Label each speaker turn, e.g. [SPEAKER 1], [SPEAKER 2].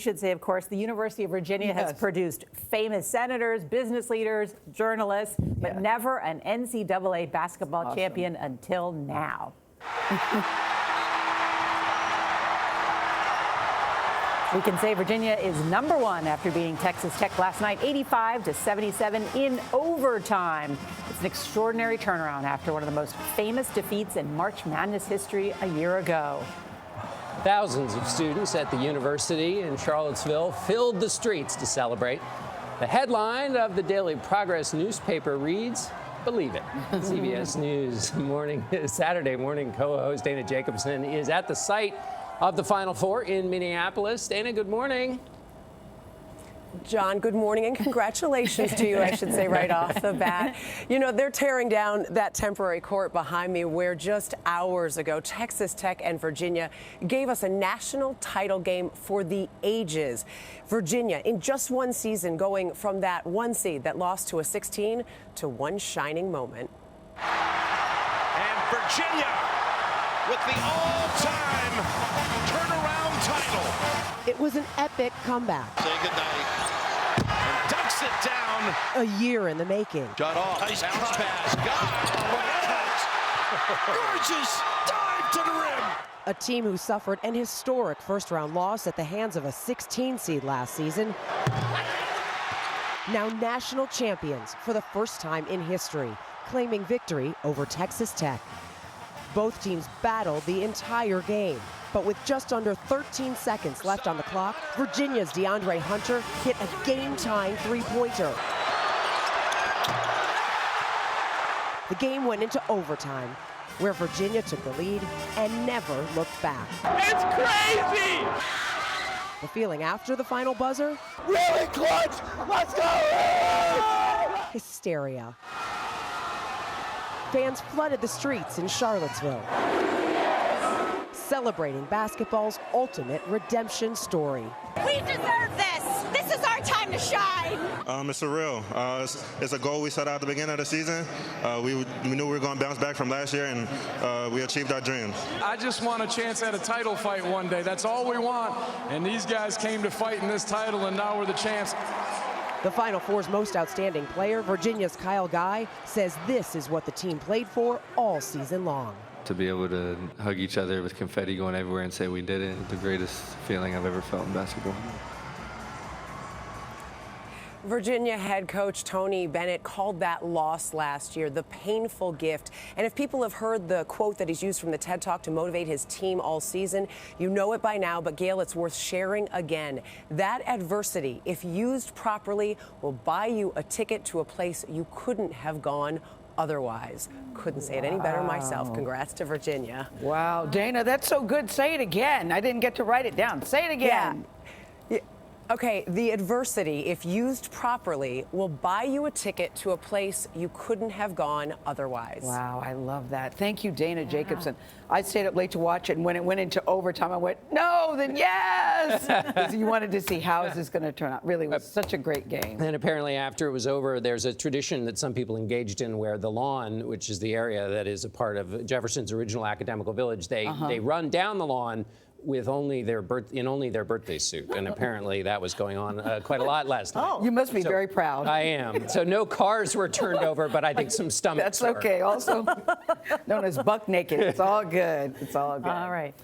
[SPEAKER 1] Should say, of course, the University of Virginia has produced famous senators, business leaders, journalists, but never an NCAA basketball champion until now. We can say Virginia is #1 after beating Texas Tech last night, 85-77 in overtime. It's an extraordinary turnaround after one of the most famous defeats in March Madness history a year ago.
[SPEAKER 2] Thousands of students at the university in Charlottesville filled the streets to celebrate. The headline of the Daily Progress newspaper reads, "Believe it." CBS News Saturday morning co-host Dana Jacobson is at the site of the Final Four in Minneapolis. Dana, good morning.
[SPEAKER 3] John, good morning and congratulations to you, I should say, right off the bat. You know, they're tearing down that temporary court behind me where just hours ago, Texas Tech and Virginia gave us a national title game for the ages. Virginia, in just one season, going from that 1 seed that lost to a 16 to one shining moment.
[SPEAKER 4] And Virginia with the all-time turnaround title.
[SPEAKER 5] It was an epic comeback.
[SPEAKER 4] Say goodnight. And dunks it down.
[SPEAKER 5] A year in the making.
[SPEAKER 4] Shut off. Nice bounce pass. Got it. Gorgeous dive to the rim.
[SPEAKER 5] A team who suffered an historic first-round loss at the hands of a 16 seed last season. Now national champions for the first time in history, claiming victory over Texas Tech. Both teams battled the entire game, but with just under 13 seconds left on the clock, Virginia's DeAndre Hunter hit a game-tying three-pointer. The game went into overtime, where Virginia took the lead and never looked back.
[SPEAKER 4] It's crazy!
[SPEAKER 5] The feeling after the final buzzer?
[SPEAKER 4] Really clutch! Let's go!
[SPEAKER 5] Hysteria. Fans flooded the streets in Charlottesville, celebrating basketball's ultimate redemption story.
[SPEAKER 6] We deserve this. This is our time to shine.
[SPEAKER 7] It's surreal. It's a goal we set out at the beginning of the season. We knew we were going to bounce back from last year, and we achieved our dreams.
[SPEAKER 8] I just want a chance at a title fight one day. That's all we want. And these guys came to fight in this title, and now we're the champs.
[SPEAKER 5] The Final Four's most outstanding player, Virginia's Kyle Guy, says this is what the team played for all season long.
[SPEAKER 9] To be able to hug each other with confetti going everywhere and say we did it, the greatest feeling I've ever felt in basketball.
[SPEAKER 3] Virginia head coach Tony Bennett called that loss last year the painful gift. And if people have heard the quote that he's used from the TED Talk to motivate his team all season, you know it by now, but Gayle, it's worth sharing again. That adversity, if used properly, will buy you a ticket to a place you couldn't have gone otherwise. Couldn't say it any better myself. Congrats to Virginia.
[SPEAKER 1] Wow, Dana, that's so good. Say it again. I didn't get to write it down. Say it again.
[SPEAKER 3] Yeah. Okay, the adversity, if used properly, will buy you a ticket to a place you couldn't have gone otherwise.
[SPEAKER 1] Wow, I love that. Thank you, Dana Jacobson. I stayed up late to watch it, and when it went into overtime, I went, no, then yes! Because you wanted to see how is this going to turn out. Really, it was such a great game.
[SPEAKER 2] And apparently after it was over, there's a tradition that some people engaged in where the lawn, which is the area that is a part of Jefferson's original academical village, they run down the lawn with only their birthday suit, and apparently that was going on quite a lot last night.
[SPEAKER 1] You must be very proud.
[SPEAKER 2] I am. So no cars were turned over, but I think some stomachs
[SPEAKER 1] That's okay. Also known as buck naked. It's all good. It's all good.
[SPEAKER 3] All right.